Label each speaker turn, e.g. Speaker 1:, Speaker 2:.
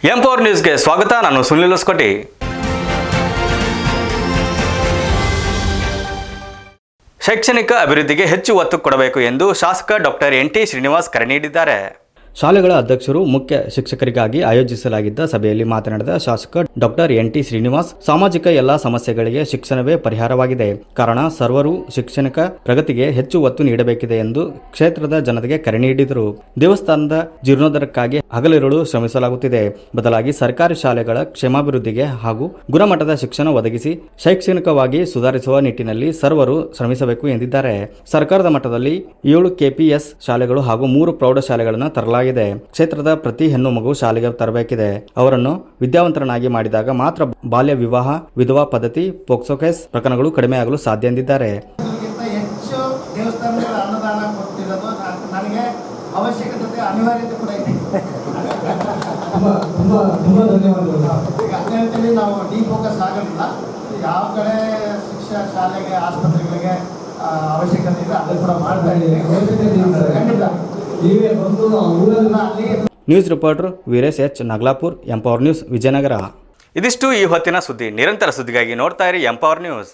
Speaker 1: M4 ನ್ಯೂಸ್ಗೆ ಸ್ವಾಗತ. ನಾನು ಸುನಿಲ್ ಹೊಸಕೋಟೆ. ಶೈಕ್ಷಣಿಕ ಅಭಿವೃದ್ಧಿಗೆ ಹೆಚ್ಚು ಒತ್ತು ಕೊಡಬೇಕು ಎಂದು ಶಾಸಕ ಡಾಕ್ಟರ್ NT ಶ್ರೀನಿವಾಸ್ ಕರೆ ನೀಡಿದ್ದಾರೆ.
Speaker 2: ಶಾಲೆಗಳ ಅಧ್ಯಕ್ಷರು ಮುಖ್ಯ ಶಿಕ್ಷಕರಿಗಾಗಿ ಆಯೋಜಿಸಲಾಗಿದ್ದ ಸಭೆಯಲ್ಲಿ ಮಾತನಾಡಿದ ಶಾಸಕ ಡಾಕ್ಟರ್ NT ಶ್ರೀನಿವಾಸ್, ಸಾಮಾಜಿಕ ಎಲ್ಲಾ ಸಮಸ್ಯೆಗಳಿಗೆ ಶಿಕ್ಷಣವೇ ಪರಿಹಾರವಾಗಿದೆ. ಕಾರಣ ಸರ್ವರು ಶಿಕ್ಷಣಿಕ ಪ್ರಗತಿಗೆ ಹೆಚ್ಚು ಒತ್ತು ನೀಡಬೇಕಿದೆ ಎಂದು ಕ್ಷೇತ್ರದ ಜನತೆಗೆ ಕರೆ ನೀಡಿದರು. ದೇವಸ್ಥಾನದ ಜೀರ್ಣೋದ್ಧಾರಕ್ಕಾಗಿ ಹಗಲಿರುಳು ಶ್ರಮಿಸಲಾಗುತ್ತಿದೆ. ಬದಲಾಗಿ ಸರ್ಕಾರಿ ಶಾಲೆಗಳ ಕ್ಷೇಮಾಭಿವೃದ್ಧಿಗೆ ಹಾಗೂ ಗುಣಮಟ್ಟದ ಶಿಕ್ಷಣ ಒದಗಿಸಿ ಶೈಕ್ಷಣಿಕವಾಗಿ ಸುಧಾರಿಸುವ ನಿಟ್ಟಿನಲ್ಲಿ ಸರ್ವರು ಶ್ರಮಿಸಬೇಕು ಎಂದಿದ್ದಾರೆ. ಸರ್ಕಾರದ ಮಟ್ಟದಲ್ಲಿ 7 KPS ಶಾಲೆಗಳು ಹಾಗೂ 3 ಪ್ರೌಢಶಾಲೆಗಳನ್ನು ತರಲಾಗಿದೆ. ಕ್ಷೇತ್ರದ ಪ್ರತಿ ಹೆಣ್ಣು ಮಗು ಶಾಲೆಗೆ ತರಬೇಕಿದೆ. ಅವರನ್ನು ವಿದ್ಯಾವಂತರನ್ನಾಗಿ ಮಾಡಿದಾಗ ಮಾತ್ರ ಬಾಲ್ಯ ವಿವಾಹ, ವಿಧವಾ ಪದ್ಧತಿ, ಪೋಕ್ಸೋ ಕೇಸ್ ಪ್ರಕರಣಗಳು ಕಡಿಮೆಯಾಗಲು ಸಾಧ್ಯ ಎಂದಿದ್ದಾರೆ.
Speaker 3: ಹೆಚ್ಚು ದೇವಸ್ಥಾನಗಳ ಅನುದಾನ ಕೊಟ್ಟಿರೋದು ನನಗೆ ಅವಶ್ಯಕತೆ ಅನಿವಾರ್ಯತೆ ಕೂಡ ಇದೆ. ತುಂಬ ಧನ್ಯವಾದಗಳು. ಈಗ ಹಂಗಂತೇಳಿ ನಾವು ಡಿಫೋಕಸ್ ಆಗೋದಿಲ್ಲ. ಯಾವ ಕಡೆ ಶಿಕ್ಷಣ ಶಾಲೆಗೆ, ಆಸ್ಪತ್ರೆಗಳಿಗೆ ಅವಶ್ಯಕತೆ ಇದೆ ಅದನ್ನು ಕೂಡ ಮಾಡ್ತಾ ಇದ್ದೀವಿ. ಖಂಡಿತ
Speaker 2: news reporter Veeresh H. ನಗಲಾಪುರ್, M4 news, Vijayanagara.
Speaker 1: ಇದಿಷ್ಟು ಈ ಹೊತ್ತಿನ ಸುದ್ದಿ. ನಿರಂತರ ಸುದ್ದಿಗಾಗಿ ನೋಡ್ತಾ ಇರಿ M4 ನ್ಯೂಸ್.